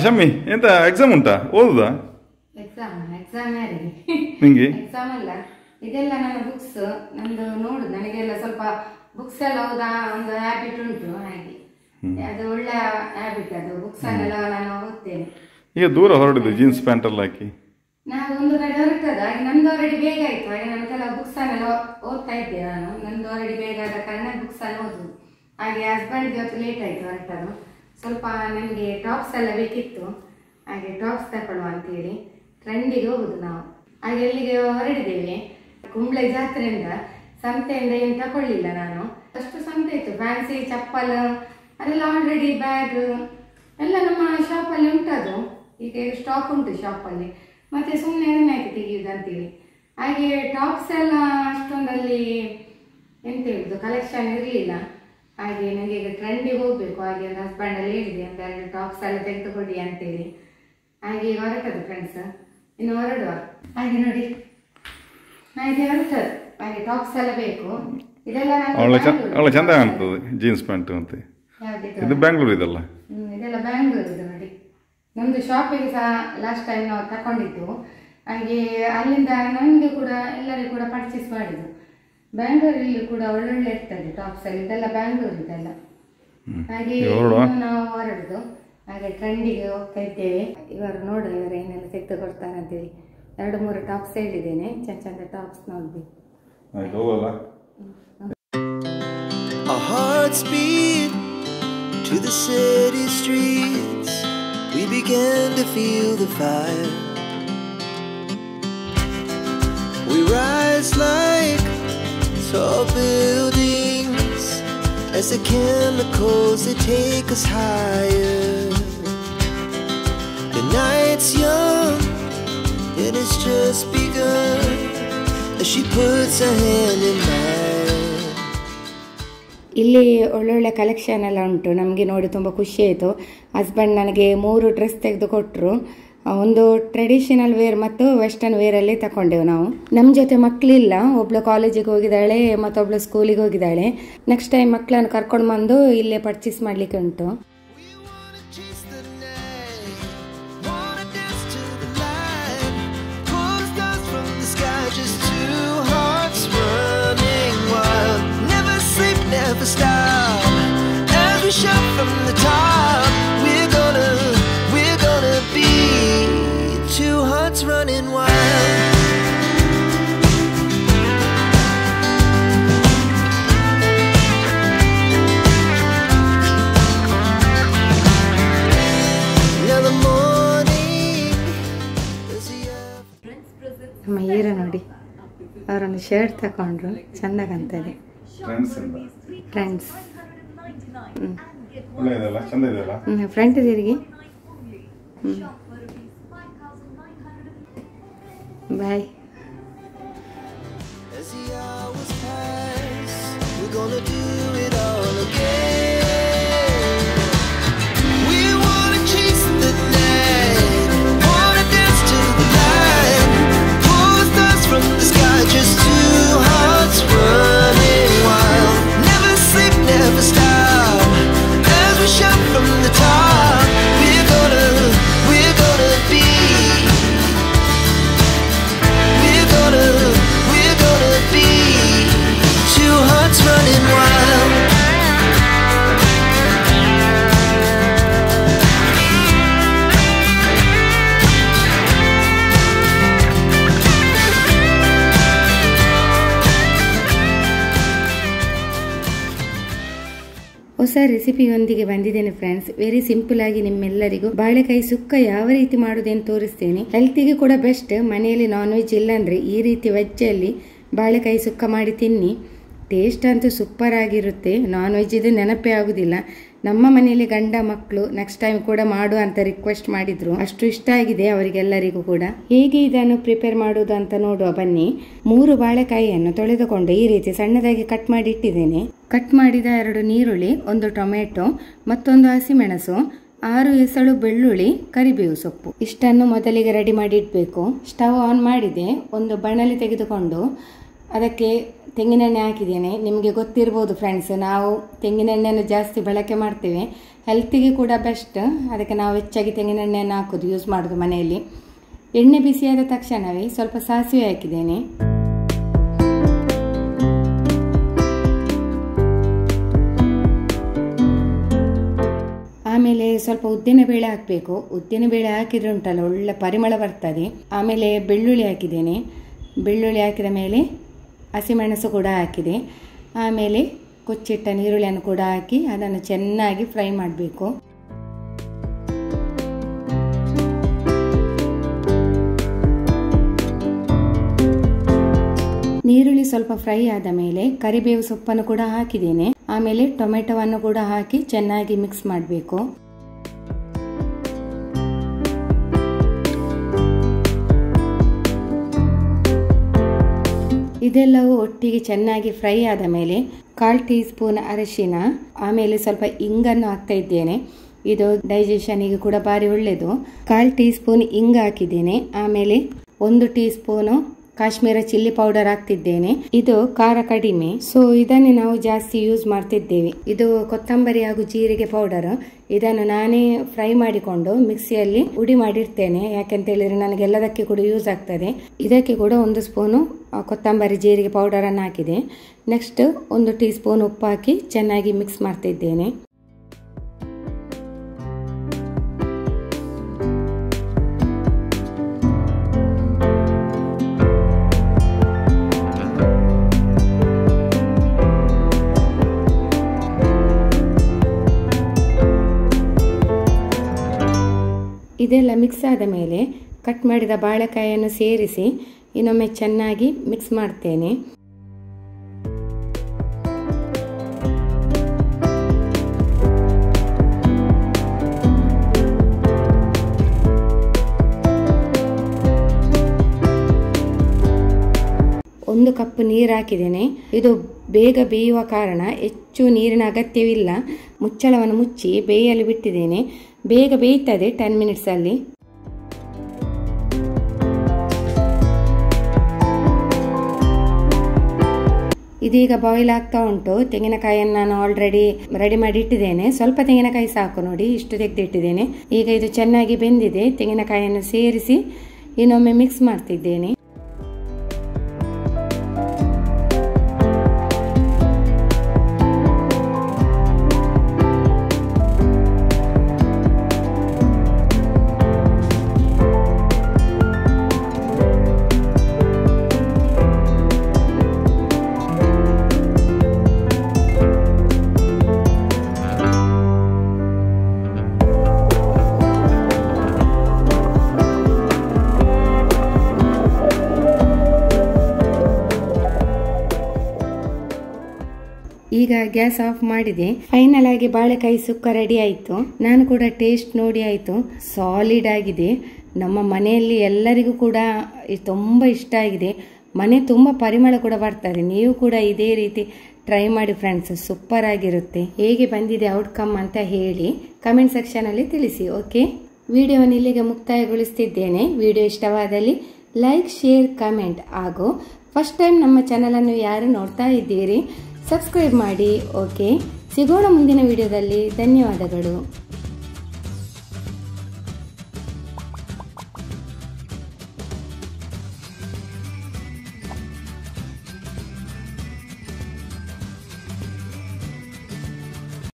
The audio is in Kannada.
ಶಮ್ಮಿ ಎಂತ ಎಕ್ಸಾಮ್ ಉಂಟಾ ಓದುದಾ? ಎಕ್ಸಾಮ್ ಯಾರಿಗೆ? ನಿಂಗೆ ಎಕ್ಸಾಮ್ ಅಲ್ಲ, ಇದೆಲ್ಲ ನನ್ನ ಬುಕ್ಸ್ ನಂದು ನೋಡುದು. ನನಗೆಲ್ಲ ಸ್ವಲ್ಪ ಬುಕ್ಸ್ ಎಲ್ಲ ಓದಾ ಒಂದು ಹ್ಯಾಬಿಟ್ ಉಂಟು, ಹಾಗೆ ಅದು ಒಳ್ಳೆ ಹ್ಯಾಬಿಟ್. ಅದು ಬುಕ್ಸ್ ಅನ್ನೆಲ್ಲ ನಾನು ಓದ್ತೇನೆ. ಈಗ ದೂರ ಹೊರಡಿದ್ದು ಜೀನ್ಸ್ ಪ್ಯಾಂಟ್ ಎಲ್ಲ ಹಾಕಿ ನಾವು ಒಂದು ಕಡೆ ಹೊರಟದ, ಹಾಗೆ ನಂದು ಆಲ್ರೆಡಿ ಬೇಗ ಆಯ್ತು. ಹಾಗೆ ನಾನು ಕೆಲವು ಬುಕ್ಸ್ ಅನ್ನೆಲ್ಲ ಓದ್ತಾ ಇದ್ದೆ. ನಾನು ನಂದು ಆಲ್ರೆಡಿ ಬೇಗ ಆದ ಕಾರಣ ಬುಕ್ಸ್ ಅನ್ನು ಓದುದು. ಹಾಗೆ ಹಸ್ಬೆಂಡ್ ಇವತ್ತು ಲೇಟ್ ಆಯ್ತು ಹೊರಟದು. ಸ್ವಲ್ಪ ನನಗೆ ಟಾಪ್ಸ್ ಎಲ್ಲ ಬೇಕಿತ್ತು, ಹಾಗೆ ಟಾಪ್ಸ್ ತಗೊಳ್ಳುವ ಅಂತೇಳಿ ಟ್ರೆಂಡಿಗೆ ಹೋಗುದು ನಾವು. ಹಾಗೆ ಎಲ್ಲಿಗೆ ಹೊರಡಿದ್ದೇವೆ, ಕುಂಬ್ಳೆ ಜಾತ್ರೆಯಿಂದ, ಸಂತೆಯಿಂದ ಏನು ತಗೊಳ್ಳಿಲ್ಲ ನಾನು. ಅಷ್ಟು ಸಂತೆ ಇತ್ತು, ಫ್ಯಾನ್ಸಿ ಚಪ್ಪಲ್ ಅದೆಲ್ಲ ಆಲ್ರೆಡಿ, ಬ್ಯಾಗ್ ಎಲ್ಲ ನಮ್ಮ ಶಾಪಲ್ಲಿ ಉಂಟದು. ಈಗ ಸ್ಟಾಕ್ ಉಂಟು ಶಾಪಲ್ಲಿ. ಮತ್ತೆ ಸುಮ್ಮನೆ ಅದನ್ನ ಯಾಕೆ ತೆಗೆಯುವುದು ಅಂತೇಳಿ. ಹಾಗೆ ಟಾಪ್ಸ್ ಎಲ್ಲ ಅಷ್ಟೊಂದಲ್ಲಿ ಎಂತ ಹೇಳುದು ಕಲೆಕ್ಷನ್ ಇರಲಿಲ್ಲ. ಹಾಗೆ ನನಗೆ ಈಗ ಟ್ರೆಂಡಿಗೆ ಹೋಗ್ಬೇಕು. ಹಾಗೆ ಹಸ್ಬೆಂಡ್ ಅಲ್ಲಿ ಹೇಳಿದೆ ಒಂದೆರಡು ಟಾಪ್ಸ್ ಎಲ್ಲ ತೆಗೆದುಕೊಡಿ ಅಂತೇಳಿ. ಹಾಗೆ ಹೊರಟದು ಫ್ರೆಂಡ್ಸ್, ಇನ್ನು ಹೊರಡುವ. ಹಾಗೆ ನೋಡಿ ಹಾಗೆ ಹೊರಟದು. ಹಾಗೆ ಟಾಪ್ಸ್ ಎಲ್ಲ ಬೇಕು. ಇದೆಲ್ಲ ಒಳ್ಳೆ ಚಂದ ಕಾಣ್ತದೆ ಜೀನ್ಸ್ ಪ್ಯಾಂಟ್. ಮತ್ತೆ ಇದು ಬ್ಯಾಂಗ್ಳೂರ್ ಇದೆಲ್ಲ, ಇದೆಲ್ಲ ಬ್ಯಾಂಗ್ಳೂರ್ ಇದು ನೋಡಿ. ನಮ್ದು ಶಾಪಿಗೆ ಸಹ ಲಾಸ್ಟ್ ಟೈಮ್ ನಾವು ತಕೊಂಡಿದ್ದು. ಹಾಗೆ ಅಲ್ಲಿಂದ ನಮಗೆ ಕೂಡ ಎಲ್ಲರಿಗೂ ಕೂಡ ಪರ್ಚೇಸ್ ಮಾಡಿದ್ದು. ಬ್ಯಾಂಗ್ಳೂರಲ್ಲಿ ಕೂಡ ಒಳ್ಳೊಳ್ಳೆ ಇರ್ತದೆ ಟಾಪ್ಸ್ ಅಲ್ಲಿ. ಇದೆಲ್ಲ ಬ್ಯಾಂಗ್ಳೂರ್ ಇದೆಲ್ಲ. ಹಾಗೆ ನಾವು ಹೊರಡುದು. ಹಾಗೆ ಟ್ರೆಂಡಿಗೆ ಹೋಗ್ತಾ ಇದ್ದೇವೆ. ಇವರು ನೋಡು ಇವರು ಏನೆಲ್ಲ ತೆಗೆದು ಕೊಡ್ತಾರೆ ಅಂತೇಳಿ. 2-3 ಟಾಪ್ಸ್ ಹೇಳಿದ್ದೇನೆ, ಚಂದ ಚಂದ ಟಾಪ್ಸ್ ನೋಡ್ಬೇಕು. Our hearts beat to the city streets. We began to feel the fire. We rise like tall buildings as the chemicals they take us higher. The night's young and it's just begun as she puts her hand in mine. ಇಲ್ಲಿ ಒಳ್ಳೊಳ್ಳೆ ಕಲೆಕ್ಷನ್ ಎಲ್ಲ ಉಂಟು. ನಮಗೆ ನೋಡಿ ತುಂಬ ಖುಷಿ ಆಯಿತು. ಹಸ್ಬೆಂಡ್ ನನಗೆ 3 ಡ್ರೆಸ್ ತೆಗೆದು ಕೊಟ್ಟರು. ಒಂದು ಟ್ರೆಡಿಷನಲ್ ವೇರ್ ಮತ್ತು ವೆಸ್ಟರ್ನ್ ವೇರಲ್ಲಿ ತಗೊಂಡೆವು ನಾವು. ನಮ್ಮ ಜೊತೆ ಮಕ್ಕಳಿಲ್ಲ, ಒಬ್ಳು ಕಾಲೇಜಿಗೆ ಹೋಗಿದ್ದಾಳೆ ಮತ್ತೊಬ್ಳು ಸ್ಕೂಲಿಗೆ ಹೋಗಿದ್ದಾಳೆ. ನೆಕ್ಸ್ಟ್ ಟೈಮ್ ಮಕ್ಕಳನ್ನು ಕರ್ಕೊಂಡು ಬಂದು ಇಲ್ಲೇ ಪರ್ಚೇಸ್ ಮಾಡಲಿಕ್ಕೆ ಉಂಟು. Never stop as we shout from the top. We're gonna be two hearts running wild. Now the morning is the ನಮ್ಮ ಹೀರೋ ನೋಡಿ, ಅವರೊಂದು ಶರ್ಟ್ ತಗೊಂಡ್ರು, ಚೆಂದ ಕಾಣ್ತದೆ. ಫ್ರೆಂಡ್ಸ್ ಫ್ರಂಟ್ ತಿರುಗಿ. ಬಾಯ್. Never stop as we shout from the top. We're gonna be two hearts running wild. ಹೊಸ ರೆಸಿಪಿಯೊಂದಿಗೆ ಬಂದಿದ್ದೇನೆ ಫ್ರೆಂಡ್ಸ್. ವೆರಿ ಸಿಂಪಲ್ ಆಗಿ ನಿಮ್ಮೆಲ್ಲರಿಗೂ ಬಾಳೆಕಾಯಿ ಸುಕ್ಕ ಯಾವ ರೀತಿ ಮಾಡೋದೇನು ತೋರಿಸ್ತೇನೆ. ಹೆಲ್ತಿಗೆ ಕೂಡ ಬೆಸ್ಟ್. ಮನೆಯಲ್ಲಿ ನಾನ್ ವೆಜ್ ಇಲ್ಲಾಂದ್ರೆ ಈ ರೀತಿ ವೆಜ್ಜಲ್ಲಿ ಬಾಳೆಕಾಯಿ ಸುಕ್ಕ ಮಾಡಿ ತಿನ್ನಿ. ಟೇಸ್ಟ್ ಅಂತೂ ಸೂಪರ್ ಆಗಿರುತ್ತೆ. ನಾನ್ ವೆಜ್ ಇದು ನೆನಪೇ ಆಗುದಿಲ್ಲ. ನಮ್ಮ ಮನೆಯಲ್ಲಿ ಗಂಡ ಮಕ್ಕಳು ನೆಕ್ಸ್ಟ್ ಟೈಮ್ ಕೂಡ ಮಾಡು ಅಂತ ರಿಕ್ವೆಸ್ಟ್ ಮಾಡಿದ್ರು. ಅಷ್ಟು ಇಷ್ಟ ಆಗಿದೆ ಅವರಿಗೆಲ್ಲರಿಗೂ ಕೂಡ. ಹೇಗೆ ಇದನ್ನು ಪ್ರಿಪೇರ್ ಮಾಡುವುದು ಅಂತ ನೋಡುವ ಬನ್ನಿ. 3 ಬಾಳೆಕಾಯಿಯನ್ನು ತೊಳೆದುಕೊಂಡು ಈ ರೀತಿ ಸಣ್ಣದಾಗಿ ಕಟ್ ಮಾಡಿ ಇಟ್ಟಿದ್ದೇನೆ. ಕಟ್ ಮಾಡಿದ 2 ನೀರುಳ್ಳಿ, 1 ಟೊಮೆಟೊ, ಮತ್ತೊಂದು ಹಸಿಮೆಣಸು, 6 ಎಸಳು ಬೆಳ್ಳುಳ್ಳಿ, ಕರಿಬೇವು ಸೊಪ್ಪು. ಇಷ್ಟನ್ನು ಮೊದಲಿಗೆ ರೆಡಿ ಮಾಡಿ ಇಡಬೇಕು. ಸ್ಟವ್ ಆನ್ ಮಾಡಿದೆ. ಒಂದು ಬಾಣಲಿ ತೆಗೆದುಕೊಂಡು ಅದಕ್ಕೆ ತೆಂಗಿನೆಣ್ಣೆ ಹಾಕಿದ್ದೇನೆ. ನಿಮಗೆ ಗೊತ್ತಿರ್ಬೋದು ಫ್ರೆಂಡ್ಸ್, ನಾವು ತೆಂಗಿನೆಣ್ಣೆಯನ್ನು ಜಾಸ್ತಿ ಬಳಕೆ ಮಾಡ್ತೇವೆ, ಹೆಲ್ತಿಗೆ ಕೂಡ ಬೆಸ್ಟ್. ಅದಕ್ಕೆ ನಾವು ಹೆಚ್ಚಾಗಿ ತೆಂಗಿನೆಣ್ಣೆಯನ್ನು ಹಾಕೋದು, ಯೂಸ್ ಮಾಡೋದು ಮನೆಯಲ್ಲಿ. ಎಣ್ಣೆ ಬಿಸಿಯಾದ ತಕ್ಷಣವೇ ಸ್ವಲ್ಪ ಸಾಸಿವೆ ಹಾಕಿದ್ದೇನೆ. ಆಮೇಲೆ ಸ್ವಲ್ಪ ಉದ್ದಿನಬೇಳೆ ಹಾಕಬೇಕು. ಉದ್ದಿನಬೇಳೆ ಹಾಕಿದ್ರೆ ಉಂಟಲ್ಲ ಒಳ್ಳೆ ಪರಿಮಳ ಬರ್ತದೆ. ಆಮೇಲೆ ಬೆಳ್ಳುಳ್ಳಿ ಹಾಕಿದ್ದೇನೆ. ಬೆಳ್ಳುಳ್ಳಿ ಹಾಕಿದ ಮೇಲೆ ಹಸಿಮೆಣಸು ಕೂಡ ಹಾಕಿದೆ. ಆಮೇಲೆ ಕೊಚ್ಚಿಟ್ಟ ನೀರುಳ್ಳಿಯನ್ನು ಕೂಡ ಹಾಕಿ ಅದನ್ನು ಚೆನ್ನಾಗಿ ಫ್ರೈ ಮಾಡಬೇಕು. ನೀರುಳ್ಳಿ ಸ್ವಲ್ಪ ಫ್ರೈ ಆದ ಮೇಲೆ ಕರಿಬೇವು ಸೊಪ್ಪನ್ನು ಕೂಡ ಹಾಕಿದ್ದೇನೆ. ಆಮೇಲೆ ಟೊಮೆಟೊವನ್ನು ಕೂಡ ಹಾಕಿ ಚೆನ್ನಾಗಿ ಮಿಕ್ಸ್ ಮಾಡಬೇಕು. ಇದೆಲ್ಲವೂ ಒಟ್ಟಿಗೆ ಚೆನ್ನಾಗಿ ಫ್ರೈ ಆದ ಮೇಲೆ 1/4 ಟೀ ಸ್ಪೂನ್ ಅರಿಶಿನ, ಆಮೇಲೆ ಸ್ವಲ್ಪ ಇಂಗನ್ನು ಹಾಕ್ತಾ ಇದ್ದೇನೆ. ಇದು ಡೈಜೆಷನಿಗೆ ಕೂಡ ಭಾರಿ ಒಳ್ಳೆಯದು. 1/4 ಟೀ ಸ್ಪೂನ್ ಇಂಗು ಹಾಕಿದ್ದೇನೆ. ಆಮೇಲೆ 1 tea spoon Kashmir chilli powder ಹಾಕ್ತಿದ್ದೇನೆ. ಇದು ಖಾರ ಕಡಿಮೆ, ಸೊ ಇದನ್ನೇ ನಾವು ಜಾಸ್ತಿ ಯೂಸ್ ಮಾಡ್ತಿದ್ದೇವೆ. ಇದು ಕೊತ್ತಂಬರಿ ಹಾಗೂ ಜೀರಿಗೆ ಪೌಡರ್. ಇದನ್ನು ನಾನೇ ಫ್ರೈ ಮಾಡಿಕೊಂಡು ಮಿಕ್ಸಿಯಲ್ಲಿ ಪುಡಿ ಮಾಡಿರ್ತೇನೆ. ಯಾಕೆಂತ ಹೇಳಿದ್ರೆ ನನಗೆಲ್ಲದಕ್ಕೆ ಕೂಡ ಯೂಸ್ ಆಗ್ತದೆ. ಇದಕ್ಕೆ ಕೂಡ 1 ಸ್ಪೂನು ಕೊತ್ತಂಬರಿ ಜೀರಿಗೆ ಪೌಡರ್ ಅನ್ನು ಹಾಕಿದೆ. ನೆಕ್ಸ್ಟ್ 1 ಟೀ ಸ್ಪೂನ್ ಉಪ್ಪು ಹಾಕಿ ಚೆನ್ನಾಗಿ ಮಿಕ್ಸ್ ಮಾಡ್ತಿದ್ದೇನೆ. ಇದೆಲ್ಲ ಮಿಕ್ಸ್ ಆದ ಮೇಲೆ ಕಟ್ ಮಾಡಿದ ಬಾಳೆಕಾಯಿಯನ್ನು ಸೇರಿಸಿ ಇನ್ನೊಮ್ಮೆ ಚೆನ್ನಾಗಿ ಮಿಕ್ಸ್ ಮಾಡ್ತೇನೆ. ಒಂದು ಕಪ್ ನೀರು ಹಾಕಿದ್ದೇನೆ. ಇದು ಬೇಗ ಬೇಯುವ ಕಾರಣ ಹೆಚ್ಚು ನೀರಿನ ಅಗತ್ಯವಿಲ್ಲ. ಮುಚ್ಚಳವನ್ನು ಮುಚ್ಚಿ ಬೇಯಲು ಬಿಟ್ಟಿದ್ದೇನೆ. ಬೇಗ ಬೇಯ್ತದೆ 10 ಮಿನಿಟ್ಸ್ ಅಲ್ಲಿ. ಇದೀಗ ಬಾಯ್ಲ್ ಆಗ್ತಾ ಉಂಟು. ತೆಂಗಿನಕಾಯಿಯನ್ನು ನಾನು ಆಲ್ರೆಡಿ ರೆಡಿ ಮಾಡಿ ಇಟ್ಟಿದ್ದೇನೆ. ಸ್ವಲ್ಪ ತೆಂಗಿನಕಾಯಿ ಸಾಕು ನೋಡಿ, ಇಷ್ಟು ತೆಗೆದಿಟ್ಟಿದ್ದೇನೆ. ಈಗ ಇದು ಚೆನ್ನಾಗಿ ಬೆಂದಿದೆ. ತೆಂಗಿನಕಾಯಿಯನ್ನು ಸೇರಿಸಿ ಇನ್ನೊಮ್ಮೆ ಮಿಕ್ಸ್ ಮಾಡ್ತಿದ್ದೇನೆ. ಈಗ ಗ್ಯಾಸ್ ಆಫ್ ಮಾಡಿದೆ. ಫೈನಲ್ ಆಗಿ ಬಾಳೆಕಾಯಿ ಸುಕ್ಕ ರೆಡಿ ಆಯ್ತು. ನಾನು ಕೂಡ ಟೇಸ್ಟ್ ನೋಡಿ ಆಯ್ತು. ಸಾಲಿಡ್ ಆಗಿದೆ. ನಮ್ಮ ಮನೆಯಲ್ಲಿ ಎಲ್ಲರಿಗೂ ಕೂಡ ತುಂಬಾ ಇಷ್ಟ ಆಗಿದೆ. ಮನೆ ತುಂಬಾ ಪರಿಮಳ ಕೂಡ ಬರ್ತದೆ. ನೀವು ಕೂಡ ಇದೇ ರೀತಿ ಟ್ರೈ ಮಾಡಿ ಫ್ರೆಂಡ್ಸ್, ಸೂಪರ್ ಆಗಿರುತ್ತೆ. ಹೇಗೆ ಬಂದಿದೆ ಔಟ್ಕಮ್ ಅಂತ ಹೇಳಿ ಕಮೆಂಟ್ ಸೆಕ್ಷನ್ ಅಲ್ಲಿ ತಿಳಿಸಿ. ಓಕೆ, ವಿಡಿಯೋವನ್ನು ಇಲ್ಲಿಗೆ ಮುಕ್ತಾಯಗೊಳಿಸುತ್ತಿದ್ದೇನೆ. ವಿಡಿಯೋ ಇಷ್ಟವಾದಲ್ಲಿ ಲೈಕ್, ಶೇರ್, ಕಮೆಂಟ್ ಹಾಗೂ ಫಸ್ಟ್ ಟೈಮ್ ನಮ್ಮ ಚಾನಲ್ ಅನ್ನು ಯಾರು ನೋಡ್ತಾ ಇದ್ದೀರಿ ಸಬ್ಸ್ಕ್ರೈಬ್ ಮಾಡಿ. ಓಕೆ, ಸಿಗೋಣ ಮುಂದಿನ ವಿಡಿಯೋದಲ್ಲಿ. ಧನ್ಯವಾದಗಳು.